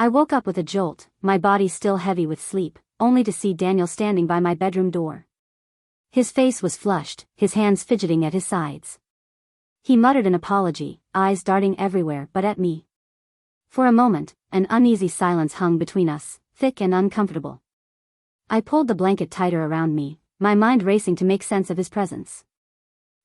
I woke up with a jolt, my body still heavy with sleep, only to see Daniel standing by my bedroom door. His face was flushed, his hands fidgeting at his sides. He muttered an apology, eyes darting everywhere but at me. For a moment, an uneasy silence hung between us, thick and uncomfortable. I pulled the blanket tighter around me, my mind racing to make sense of his presence.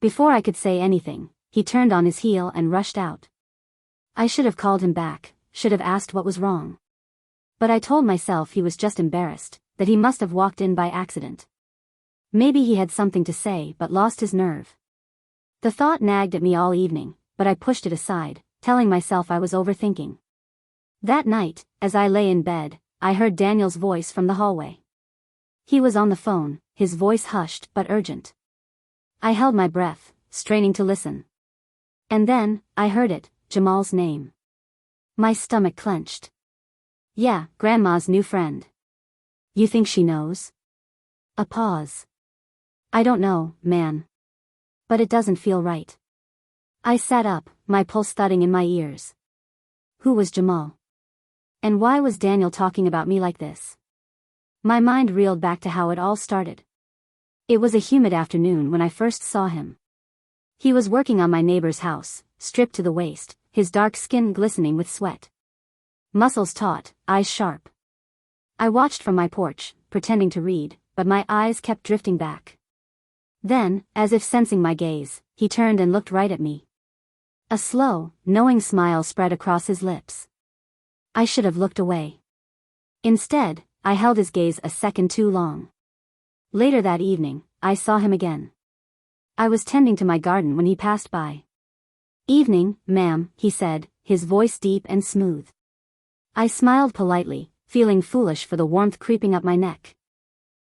Before I could say anything, he turned on his heel and rushed out. I should have called him back, should have asked what was wrong. But I told myself he was just embarrassed, that he must have walked in by accident. Maybe he had something to say but lost his nerve. The thought nagged at me all evening, but I pushed it aside, telling myself I was overthinking. That night, as I lay in bed, I heard Daniel's voice from the hallway. He was on the phone, his voice hushed but urgent. I held my breath, straining to listen. And then, I heard it, Jamal's name. My stomach clenched. Yeah, Grandma's new friend. You think she knows? A pause. I don't know, man. But it doesn't feel right. I sat up, my pulse thudding in my ears. Who was Jamal? And why was Daniel talking about me like this? My mind reeled back to how it all started. It was a humid afternoon when I first saw him. He was working on my neighbor's house, stripped to the waist, his dark skin glistening with sweat. Muscles taut, eyes sharp. I watched from my porch, pretending to read, but my eyes kept drifting back. Then, as if sensing my gaze, he turned and looked right at me. A slow, knowing smile spread across his lips. I should have looked away. Instead, I held his gaze a second too long. Later that evening, I saw him again. I was tending to my garden when he passed by. Evening, ma'am, he said, his voice deep and smooth. I smiled politely, feeling foolish for the warmth creeping up my neck.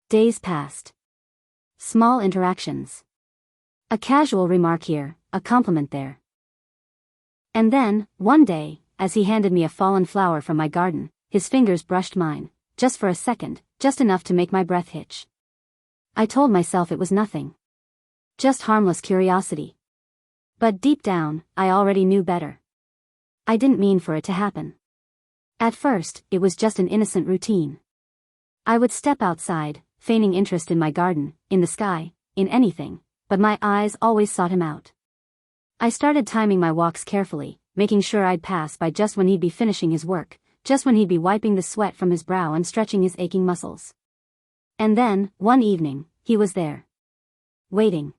Days passed. Small interactions. A casual remark here, a compliment there. And then, one day, as he handed me a fallen flower from my garden, his fingers brushed mine, just for a second, just enough to make my breath hitch. I told myself it was nothing. Just harmless curiosity. But deep down, I already knew better. I didn't mean for it to happen. At first, it was just an innocent routine. I would step outside, feigning interest in my garden, in the sky, in anything, but my eyes always sought him out. I started timing my walks carefully, making sure I'd pass by just when he'd be finishing his work, just when he'd be wiping the sweat from his brow and stretching his aching muscles. And then, one evening, he was there. Waiting.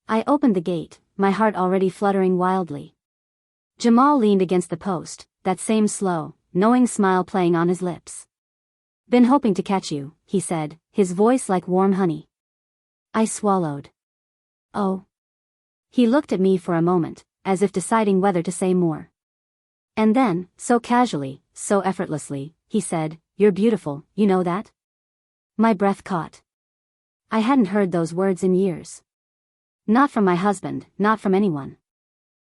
I opened the gate, my heart already fluttering wildly. Jamal leaned against the post, that same slow, knowing smile playing on his lips. Been hoping to catch you, he said, his voice like warm honey. I swallowed. Oh. He looked at me for a moment, as if deciding whether to say more. And then, so casually, so effortlessly, he said, "You're beautiful, you know that?" My breath caught. I hadn't heard those words in years. Not from my husband, not from anyone.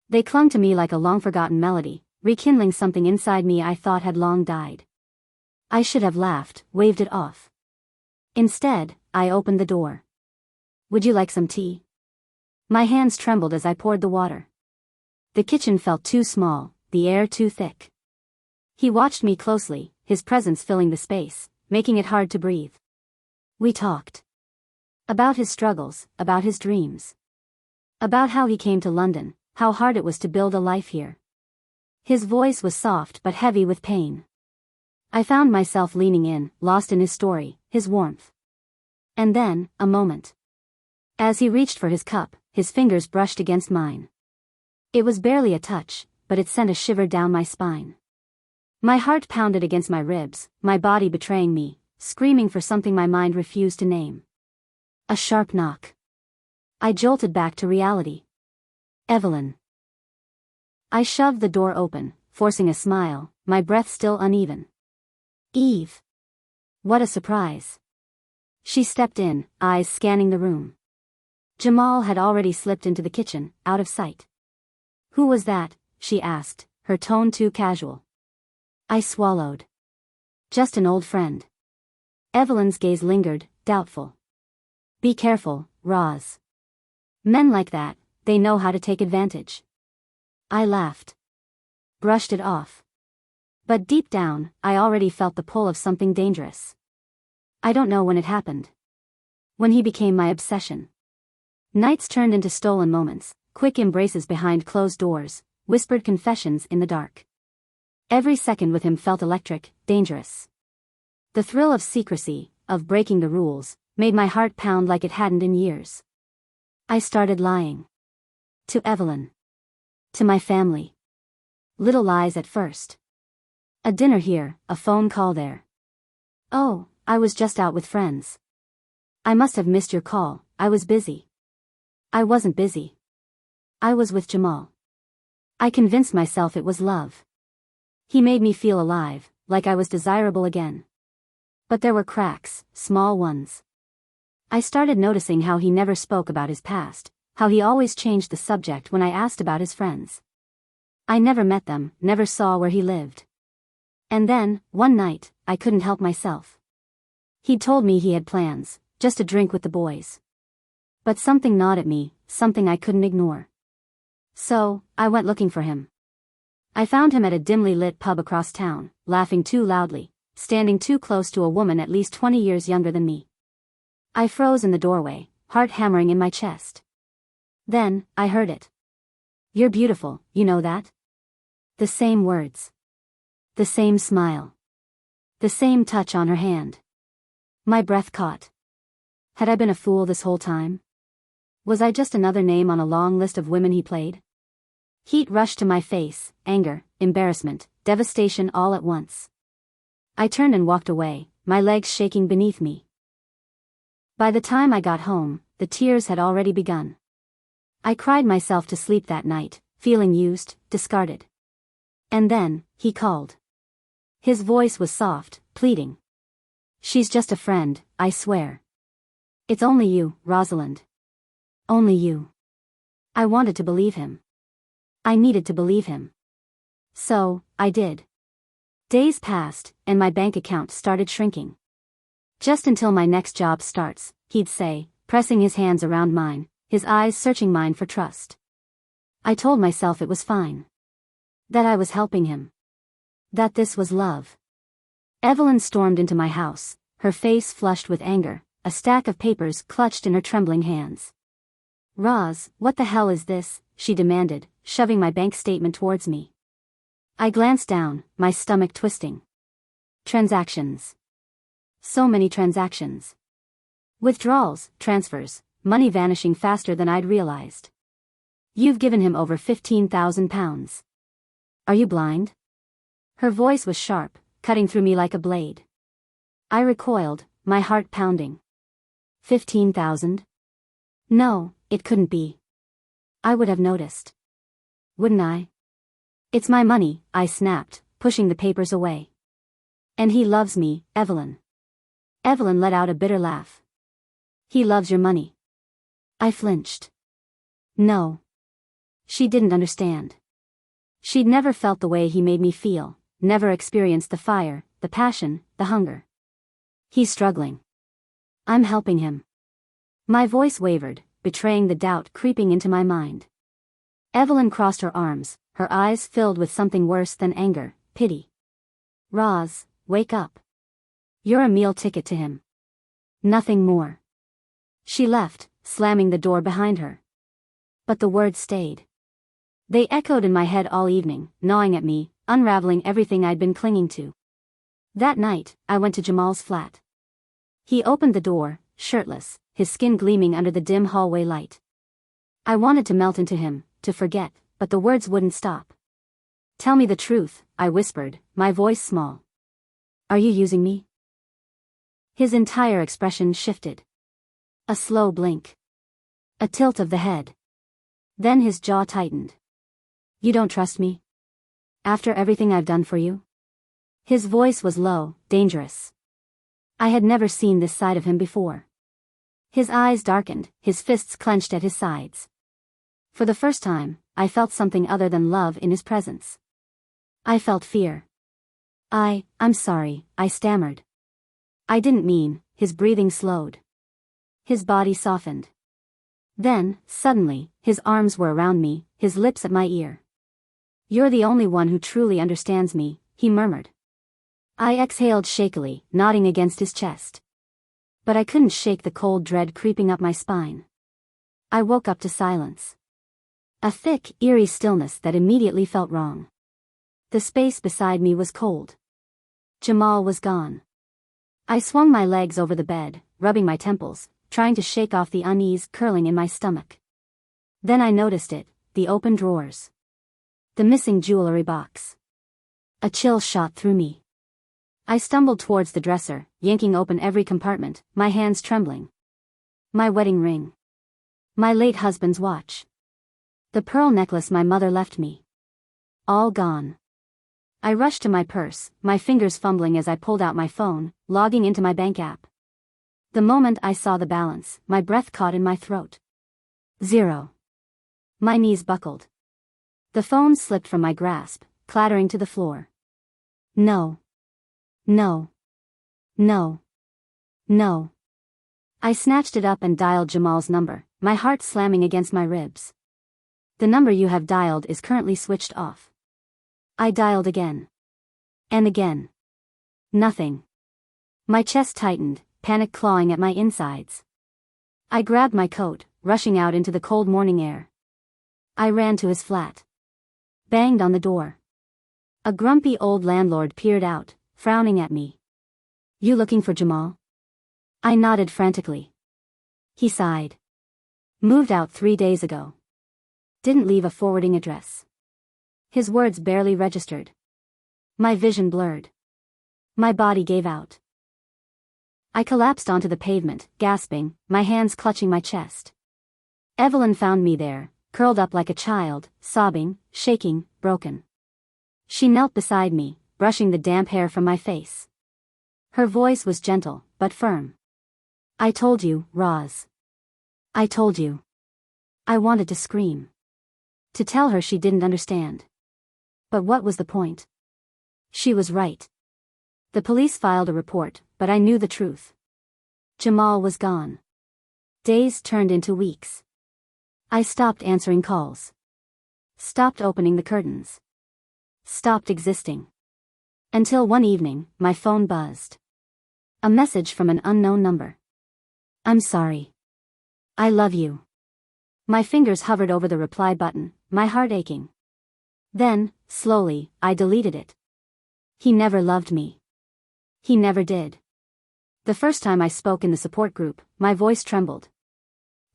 They clung to me like a long-forgotten melody, rekindling something inside me I thought had long died. I should have laughed, waved it off. Instead, I opened the door. "Would you like some tea?" My hands trembled as I poured the water. The kitchen felt too small, the air too thick. He watched me closely, his presence filling the space, making it hard to breathe. We talked. About his struggles, about his dreams. About how he came to London, how hard it was to build a life here. His voice was soft but heavy with pain. I found myself leaning in, lost in his story, his warmth. And then, a moment. As he reached for his cup, his fingers brushed against mine. It was barely a touch, but it sent a shiver down my spine. My heart pounded against my ribs, my body betraying me, screaming for something my mind refused to name. A sharp knock. I jolted back to reality. Evelyn. I shoved the door open, forcing a smile, my breath still uneven. Eve. What a surprise. She stepped in, eyes scanning the room. Jamal had already slipped into the kitchen, out of sight. "Who was that?" she asked, her tone too casual. I swallowed. "Just an old friend." Evelyn's gaze lingered, doubtful. "Be careful, Roz. Men like that, they know how to take advantage." I laughed. Brushed it off. But deep down, I already felt the pull of something dangerous. I don't know when it happened. When he became my obsession. Nights turned into stolen moments, quick embraces behind closed doors, whispered confessions in the dark. Every second with him felt electric, dangerous. The thrill of secrecy, of breaking the rules, made my heart pound like it hadn't in years. I started lying. To Evelyn. To my family. Little lies at first. A dinner here, a phone call there. Oh, I was just out with friends. I must have missed your call, I was busy. I wasn't busy. I was with Jamal. I convinced myself it was love. He made me feel alive, like I was desirable again. But there were cracks, small ones. I started noticing how he never spoke about his past, how he always changed the subject when I asked about his friends. I never met them, never saw where he lived. And then, one night, I couldn't help myself. He'd told me he had plans, just a drink with the boys. But something gnawed at me, something I couldn't ignore. So, I went looking for him. I found him at a dimly lit pub across town, laughing too loudly, standing too close to a woman at least 20 years younger than me. I froze in the doorway, heart hammering in my chest. Then, I heard it. You're beautiful, you know that? The same words. The same smile. The same touch on her hand. My breath caught. Had I been a fool this whole time? Was I just another name on a long list of women he played? Heat rushed to my face, anger, embarrassment, devastation all at once. I turned and walked away, my legs shaking beneath me. By the time I got home, the tears had already begun. I cried myself to sleep that night, feeling used, discarded. And then, he called. His voice was soft, pleading. She's just a friend, I swear. It's only you, Rosalind. Only you. I wanted to believe him. I needed to believe him. So, I did. Days passed, and my bank account started shrinking. Just until my next job starts, he'd say, pressing his hands around mine, his eyes searching mine for trust. I told myself it was fine. That I was helping him. That this was love. Evelyn stormed into my house, her face flushed with anger, a stack of papers clutched in her trembling hands. Roz, what the hell is this? She demanded, shoving my bank statement towards me. I glanced down, my stomach twisting. Transactions. So many transactions. Withdrawals, transfers, money vanishing faster than I'd realized. You've given him over £15,000. Are you blind? Her voice was sharp, cutting through me like a blade. I recoiled, my heart pounding. 15,000? No, it couldn't be. I would have noticed. Wouldn't I? It's my money, I snapped, pushing the papers away. And he loves me, Evelyn. Evelyn let out a bitter laugh. He loves your money. I flinched. No. She didn't understand. She'd never felt the way he made me feel, never experienced the fire, the passion, the hunger. He's struggling. I'm helping him. My voice wavered, betraying the doubt creeping into my mind. Evelyn crossed her arms, her eyes filled with something worse than anger, pity. Roz, wake up. You're a meal ticket to him. Nothing more. She left, slamming the door behind her. But the words stayed. They echoed in my head all evening, gnawing at me, unraveling everything I'd been clinging to. That night, I went to Jamal's flat. He opened the door, shirtless, his skin gleaming under the dim hallway light. I wanted to melt into him, to forget, but the words wouldn't stop. Tell me the truth, I whispered, my voice small. Are you using me? His entire expression shifted. A slow blink. A tilt of the head. Then his jaw tightened. You don't trust me? After everything I've done for you? His voice was low, dangerous. I had never seen this side of him before. His eyes darkened, his fists clenched at his sides. For the first time, I felt something other than love in his presence. I felt fear. I'm sorry, I stammered. I didn't mean. His breathing slowed. His body softened. Then, suddenly, his arms were around me, his lips at my ear. You're the only one who truly understands me, he murmured. I exhaled shakily, nodding against his chest. But I couldn't shake the cold dread creeping up my spine. I woke up to silence. A thick, eerie stillness that immediately felt wrong. The space beside me was cold. Jamal was gone. I swung my legs over the bed, rubbing my temples, trying to shake off the unease curling in my stomach. Then I noticed it, the open drawers. The missing jewelry box. A chill shot through me. I stumbled towards the dresser, yanking open every compartment, my hands trembling. My wedding ring. My late husband's watch. The pearl necklace my mother left me. All gone. I rushed to my purse, my fingers fumbling as I pulled out my phone, logging into my bank app. The moment I saw the balance, my breath caught in my throat. 0. My knees buckled. The phone slipped from my grasp, clattering to the floor. No. No. No. No. I snatched it up and dialed Jamal's number, my heart slamming against my ribs. The number you have dialed is currently switched off. I dialed again. And again. Nothing. My chest tightened, panic clawing at my insides. I grabbed my coat, rushing out into the cold morning air. I ran to his flat. Banged on the door. A grumpy old landlord peered out, frowning at me. You looking for Jamal? I nodded frantically. He sighed. Moved out 3 days ago. Didn't leave a forwarding address. His words barely registered. My vision blurred. My body gave out. I collapsed onto the pavement, gasping, my hands clutching my chest. Evelyn found me there, curled up like a child, sobbing, shaking, broken. She knelt beside me, brushing the damp hair from my face. Her voice was gentle, but firm. I told you, Roz. I told you. I wanted to scream. To tell her she didn't understand. But what was the point? She was right. The police filed a report, but I knew the truth. Jamal was gone. Days turned into weeks. I stopped answering calls. Stopped opening the curtains. Stopped existing. Until one evening, my phone buzzed. A message from an unknown number. I'm sorry. I love you. My fingers hovered over the reply button, my heart aching. Then, slowly, I deleted it. He never loved me. He never did. The first time I spoke in the support group, my voice trembled.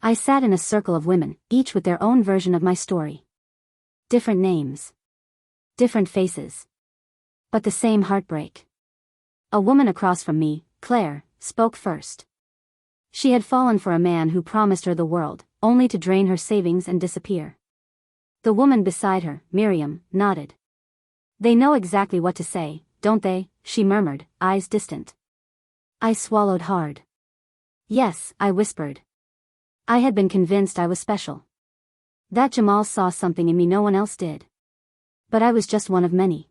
I sat in a circle of women, each with their own version of my story. Different names. Different faces. But the same heartbreak. A woman across from me, Claire, spoke first. She had fallen for a man who promised her the world, only to drain her savings and disappear. The woman beside her, Miriam, nodded. They know exactly what to say, don't they? She murmured, eyes distant. I swallowed hard. Yes, I whispered. I had been convinced I was special. That Jamal saw something in me no one else did. But I was just one of many.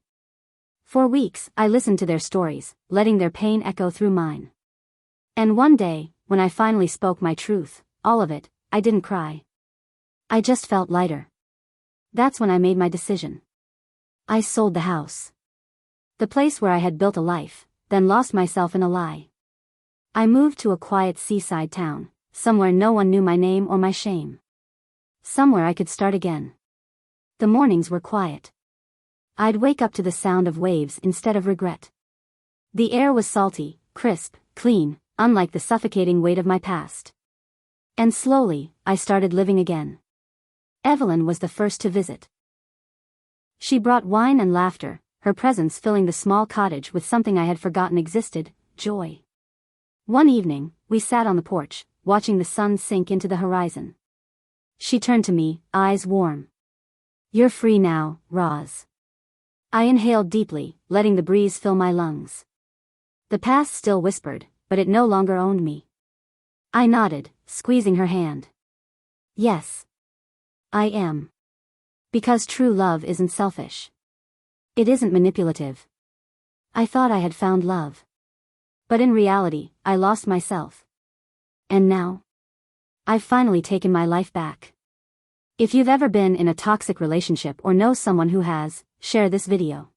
For weeks, I listened to their stories, letting their pain echo through mine. And one day, when I finally spoke my truth, all of it, I didn't cry. I just felt lighter. That's when I made my decision. I sold the house. The place where I had built a life, then lost myself in a lie. I moved to a quiet seaside town, somewhere no one knew my name or my shame. Somewhere I could start again. The mornings were quiet. I'd wake up to the sound of waves instead of regret. The air was salty, crisp, clean, unlike the suffocating weight of my past. And slowly, I started living again. Evelyn was the first to visit. She brought wine and laughter, her presence filling the small cottage with something I had forgotten existed, joy. One evening, we sat on the porch, watching the sun sink into the horizon. She turned to me, eyes warm. You're free now, Roz. I inhaled deeply, letting the breeze fill my lungs. The past still whispered, but it no longer owned me. I nodded, squeezing her hand. Yes. I am. Because true love isn't selfish. It isn't manipulative. I thought I had found love. But in reality, I lost myself. And now? I've finally taken my life back. If you've ever been in a toxic relationship or know someone who has, share this video.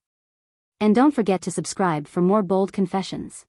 And don't forget to subscribe for more bold confessions.